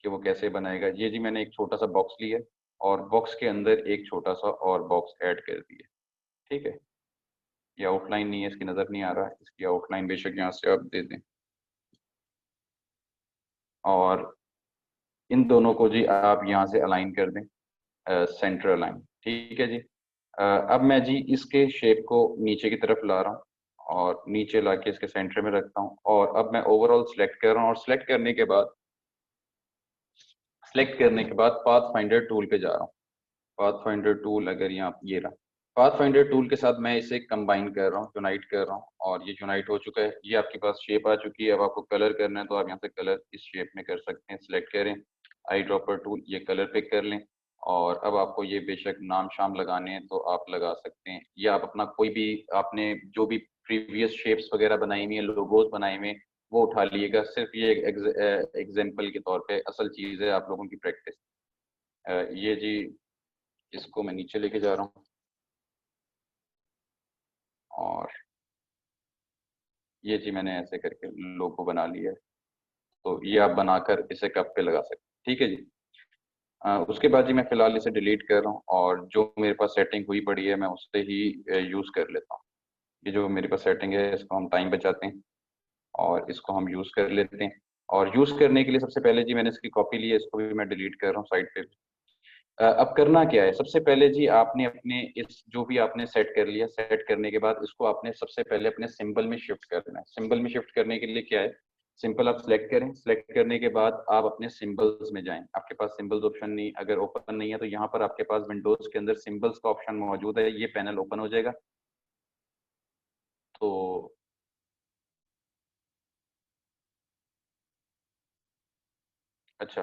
कि वो कैसे बनाएगा। ये जी मैंने एक छोटा सा बॉक्स लिया है, और बॉक्स के अंदर एक छोटा सा और बॉक्स ऐड कर दिया। ठीक है, ये आउटलाइन नहीं है, इसकी नज़र नहीं आ रहा है, इसकी आउटलाइन बेशक यहाँ से आप दे दें। और इन दोनों को जी आप यहाँ से अलाइन कर दें, सेंटर अलाइन। ठीक है जी। अब मैं जी इसके शेप को नीचे की तरफ ला रहा हूँ, और नीचे ला के इसके सेंटर में रखता हूँ, और अब मैं ओवरऑल सेलेक्ट कर रहा हूँ, और सेलेक्ट करने के बाद पाथ फाइंडर टूल पे जा रहा हूँ। पाथ फाइंडर टूल अगर यहाँ ये रहा, पाथ फाइंडर टूल के साथ मैं इसे कंबाइन कर रहा हूँ, यूनाइट कर रहा हूँ, और ये यूनाइट हो चुका है। ये आपके पास शेप आ चुकी है। अब आपको कलर करना है तो आप यहाँ से कलर इस शेप में कर सकते हैं। सिलेक्ट करें आई ड्रॉपर टूल, ये कलर पिक कर लें, और अब आपको ये बेशक नाम शाम लगाने हैं तो आप लगा सकते हैं, या आप अपना कोई भी आपने जो भी प्रीवियस शेप्स वगैरह बनाई हुई है, लोगोज बनाए हुए हैं, वो उठा लिएगा। सिर्फ ये एग्जाम्पल के तौर पे, असल चीज़ है आप लोगों की प्रैक्टिस। ये जी इसको मैं नीचे लेके जा रहा हूँ, और ये जी मैंने ऐसे करके लोगो बना लिया है। तो ये आप बनाकर इसे कप पे लगा सकते हैं। ठीक है जी। उसके बाद जी मैं फिलहाल इसे डिलीट कर रहा हूँ, और जो मेरे पास सेटिंग हुई पड़ी है मैं उससे ही यूज़ कर लेता हूँ। ये जो मेरे पास सेटिंग है इसको हम टाइम बचाते हैं, और इसको हम यूज़ कर लेते हैं। और यूज़ करने के लिए सबसे पहले जी मैंने इसकी कॉपी ली है, इसको भी मैं डिलीट कर रहा हूँ साइड पे। अब करना क्या है, सबसे पहले जी आपने अपने इस जो भी आपने सेट कर लिया, सेट करने के बाद इसको आपने सबसे पहले अपने सिंबल में शिफ्ट करना है। सिंबल में शिफ्ट करने के लिए क्या है, सिंपल आप सिलेक्ट करें। सिलेक्ट करने के बाद आप अपने सिंबल्स में जाएं। आपके पास सिंबल्स ऑप्शन नहीं, अगर ओपन नहीं है तो यहाँ पर आपके पास विंडोज के अंदर सिंबल्स का ऑप्शन मौजूद है, ये पैनल ओपन हो जाएगा। तो अच्छा,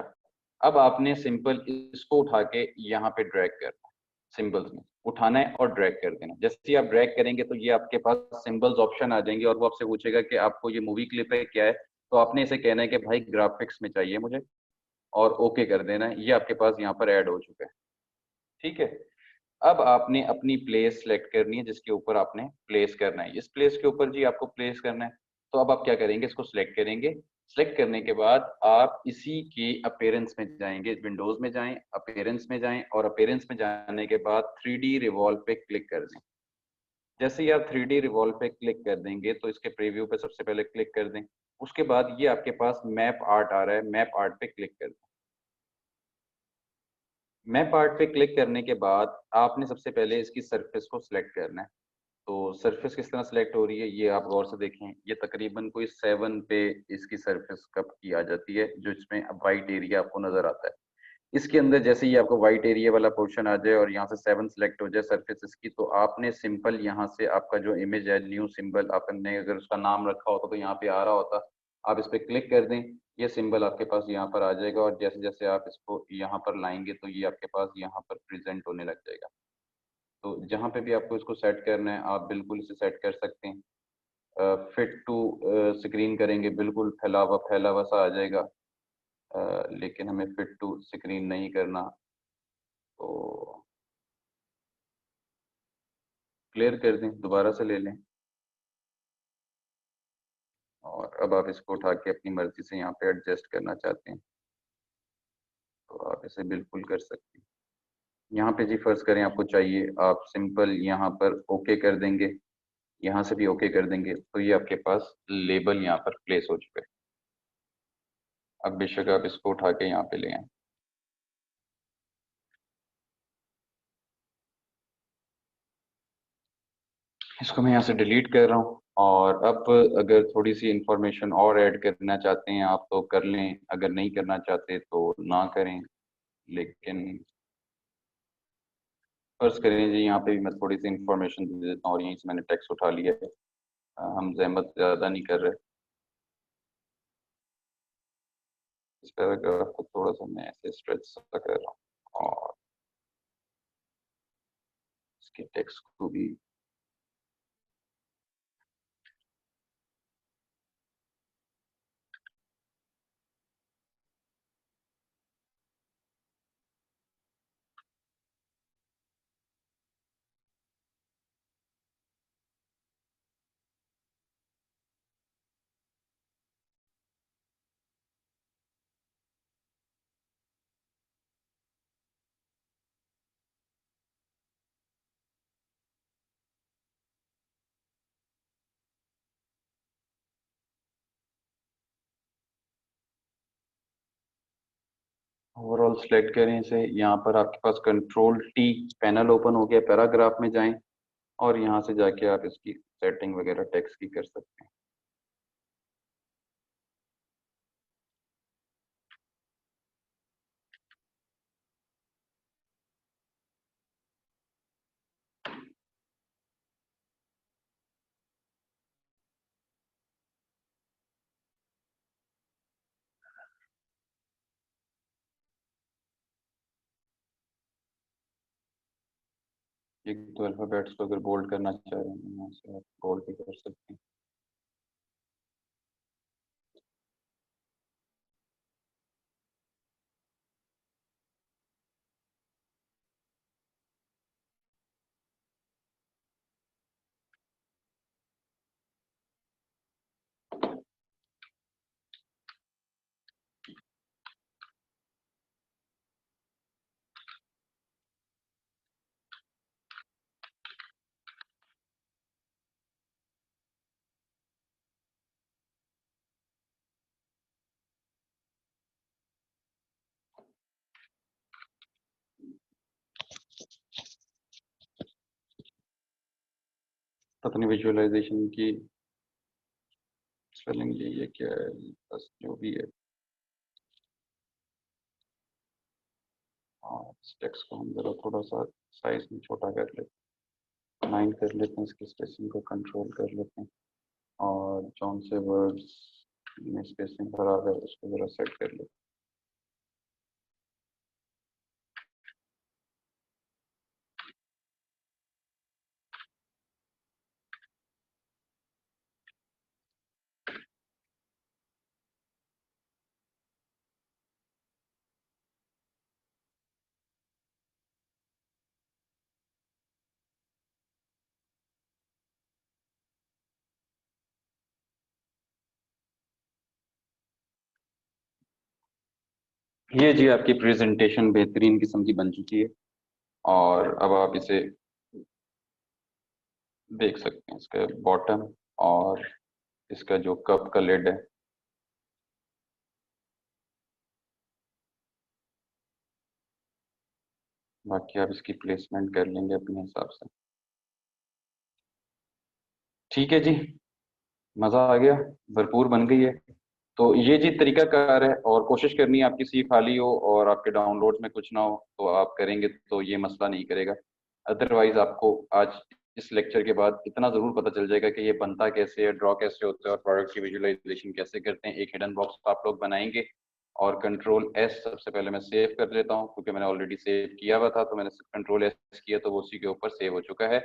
अब आपने सिंपल इसको उठा के यहाँ पे ड्रैग करना है, सिंबल्स में उठाना है और ड्रैग कर देना। जैसे ही आप ड्रैग करेंगे तो ये आपके पास सिंबल्स ऑप्शन आ जाएंगे, और वो आपसे पूछेगा कि आपको ये मूवी क्लिप है क्या है। तो आपने इसे कहना है कि भाई ग्राफिक्स में चाहिए मुझे, और ओके कर देना है। ये आपके पास यहाँ पर ऐड हो चुका है। ठीक है। अब आपने अपनी प्लेस सेलेक्ट करनी है जिसके ऊपर आपने प्लेस करना है। इस प्लेस के ऊपर जी आपको प्लेस करना है। तो अब आप क्या करेंगे, इसको सिलेक्ट करेंगे। सिलेक्ट करने के बाद आप इसी के अपीयरेंस में जाएंगे, विंडोज में जाएं, अपीयरेंस में जाएं, और अपीयरेंस में जाने के बाद 3D रिवॉल्व पे क्लिक कर दें। जैसे ही आप 3D रिवॉल्व पे क्लिक कर देंगे तो इसके प्रीव्यू पे सबसे पहले क्लिक कर दें। उसके बाद ये आपके पास मैप आर्ट आ रहा है, मैप आर्ट पे क्लिक कर दें। मैप आर्ट पे क्लिक करने के बाद आपने सबसे पहले इसकी सरफेस को सिलेक्ट करना है। तो सरफेस किस तरह सेलेक्ट हो रही है ये आप गौर से देखें। ये तकरीबन कोई 7 पे इसकी सरफेस कब की आ जाती है, जो इसमें वाइट एरिया आपको नजर आता है। इसके अंदर जैसे ही आपको वाइट एरिया वाला पोर्शन आ जाए और यहाँ से 7 सेलेक्ट हो जाए सरफेस इसकी, तो आपने सिंपल यहाँ से आपका जो इमेज है, न्यू सिंबल आपने अगर उसका नाम रखा होता तो यहाँ पे आ रहा होता। आप इस पर क्लिक कर दें, ये सिंबल आपके पास यहाँ पर आ जाएगा, और जैसे जैसे आप इसको यहाँ पर लाएंगे तो ये आपके पास यहाँ पर प्रेजेंट होने लग जाएगा। तो जहाँ पे भी आपको इसको सेट करना है आप बिल्कुल इसे सेट कर सकते हैं। फिट टू स्क्रीन करेंगे, बिल्कुल फैला हुआ सा आ जाएगा। लेकिन हमें फिट टू स्क्रीन नहीं करना। तो क्लियर कर दें, दोबारा से ले लें और अब आप इसको उठा के अपनी मर्जी से यहाँ पे एडजस्ट करना चाहते हैं तो आप इसे बिल्कुल कर सकते हैं। यहाँ पे जी फर्ज करें आपको चाहिए, आप सिंपल यहाँ पर ओके कर देंगे, यहाँ से भी ओके कर देंगे तो ये आपके पास लेबल यहाँ पर प्लेस हो चुका है। अब बेशक आप इसको उठा के यहाँ पे ले आए। इसको मैं यहाँ से डिलीट कर रहा हूँ और अब अगर थोड़ी सी इंफॉर्मेशन और ऐड करना चाहते हैं आप तो कर लें, अगर नहीं करना चाहते तो ना करें। लेकिन फर्ज करें जी यहाँ पे भी मैं थोड़ी सी इंफॉर्मेशन दे देता हूँ और यहीं से मैंने टेक्स्ट उठा लिया है। हम जहमत ज़्यादा नहीं कर रहे। इस पैराग्राफ को थोड़ा सा मैं ऐसे स्ट्रेच सा कर रहा हूँ और इसके टेक्स्ट को भी ओवरऑल सेलेक्ट करें इसे। यहाँ पर आपके पास कंट्रोल टी पैनल ओपन हो गया, पैराग्राफ में जाएं और यहाँ से जाके आप इसकी सेटिंग वगैरह टेक्स्ट की कर सकते हैं। एक दो अल्फ़ाबेट्स को अगर बोल्ड करना चाह रहे हैं यहाँ से आप बोल्ड भी कर सकते हैं। अपनी विजुअलाइजेशन की स्पेलिंग यही है क्या है, बस जो भी है। और इस टेक्स्ट को हम जरा थोड़ा सा साइज में छोटा कर लेते हैं, 9 कर लेते हैं, इसकी स्पेसिंग को कंट्रोल कर लेते हैं और जौन से वर्ड्स में स्पेसिंग खराब है उसको जरा सेट कर लेते हैं। ये जी आपकी प्रेजेंटेशन बेहतरीन किस्म की बन चुकी है और अब आप इसे देख सकते हैं। इसका बॉटम और इसका जो कप का लिड है, बाकी आप इसकी प्लेसमेंट कर लेंगे अपने हिसाब से। ठीक है जी, मज़ा आ गया, भरपूर बन गई है। तो ये जी तरीका कार है और कोशिश करनी है आपकी सी खाली हो और आपके डाउनलोड्स में कुछ ना हो तो आप करेंगे तो ये मसला नहीं करेगा। अदरवाइज आपको आज इस लेक्चर के बाद इतना ज़रूर पता चल जाएगा कि ये बनता कैसे है, ड्रॉ कैसे होता है और प्रोडक्ट की विजुअलाइजेशन कैसे करते हैं। एक हिडन बॉक्स आप लोग बनाएंगे और कंट्रोल एस सबसे पहले मैं सेव कर लेता हूँ क्योंकि मैंने ऑलरेडी सेव किया हुआ था, तो मैंने कंट्रोल एस किया तो वो उसी के ऊपर सेव हो चुका है।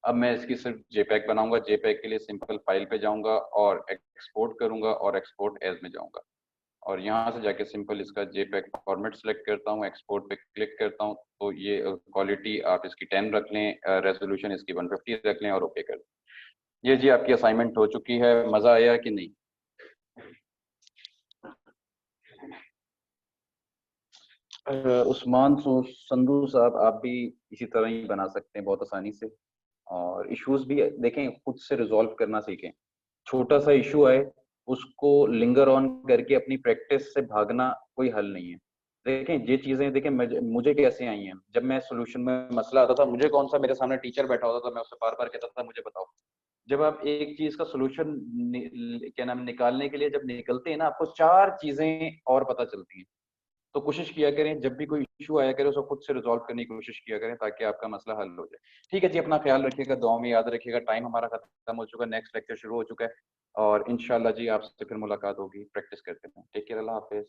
अब मैं इसकी सिर्फ जेपैग बनाऊंगा। जेपैग के लिए सिंपल फाइल पे जाऊंगा और एक्सपोर्ट करूंगा और एक्सपोर्ट एज में जाऊंगा और यहाँ से जाके सिंपल इसका JPEG फॉर्मेट सेलेक्ट करता हूँ, एक्सपोर्ट पे क्लिक करता हूँ, तो ये क्वालिटी आप इसकी 10 रख लें, रेजोल्यूशन इसकी 150 रख लें और ओके कर दें। ये जी आपकी असाइनमेंट हो चुकी है। मज़ा आया कि नहीं? उस्मान संधू साहब, आप भी इसी तरह ही बना सकते हैं बहुत आसानी से। और इश्यूज भी देखें, खुद से रिजॉल्व करना सीखें। छोटा सा इशू आए, उसको लिंगर ऑन करके अपनी प्रैक्टिस से भागना कोई हल नहीं है। देखें ये चीजें, देखें मुझे कैसे आई हैं। जब मैं सोल्यूशन में मसला आता था, मुझे कौन सा, मेरे सामने टीचर बैठा होता था, मैं उससे बार बार कहता था मुझे बताओ। जब आप एक चीज का सोल्यूशन क्या नाम निकालने के लिए जब निकलते हैं ना, आपको चार चीजें और पता चलती हैं। तो कोशिश किया करें, जब भी कोई इशू आया करे उसको खुद से रिजॉल्व करने की कोशिश किया करें, ताकि आपका मसला हल हो जाए। ठीक है जी, अपना ख्याल रखिएगा, दुआ में याद रखिएगा। टाइम हमारा खत्म हो चुका है, नेक्स्ट लेक्चर शुरू हो चुका है, और इंशाल्लाह जी आपसे फिर मुलाकात होगी। प्रैक्टिस करते हैं। टेक केयर, अल्लाह हाफिज।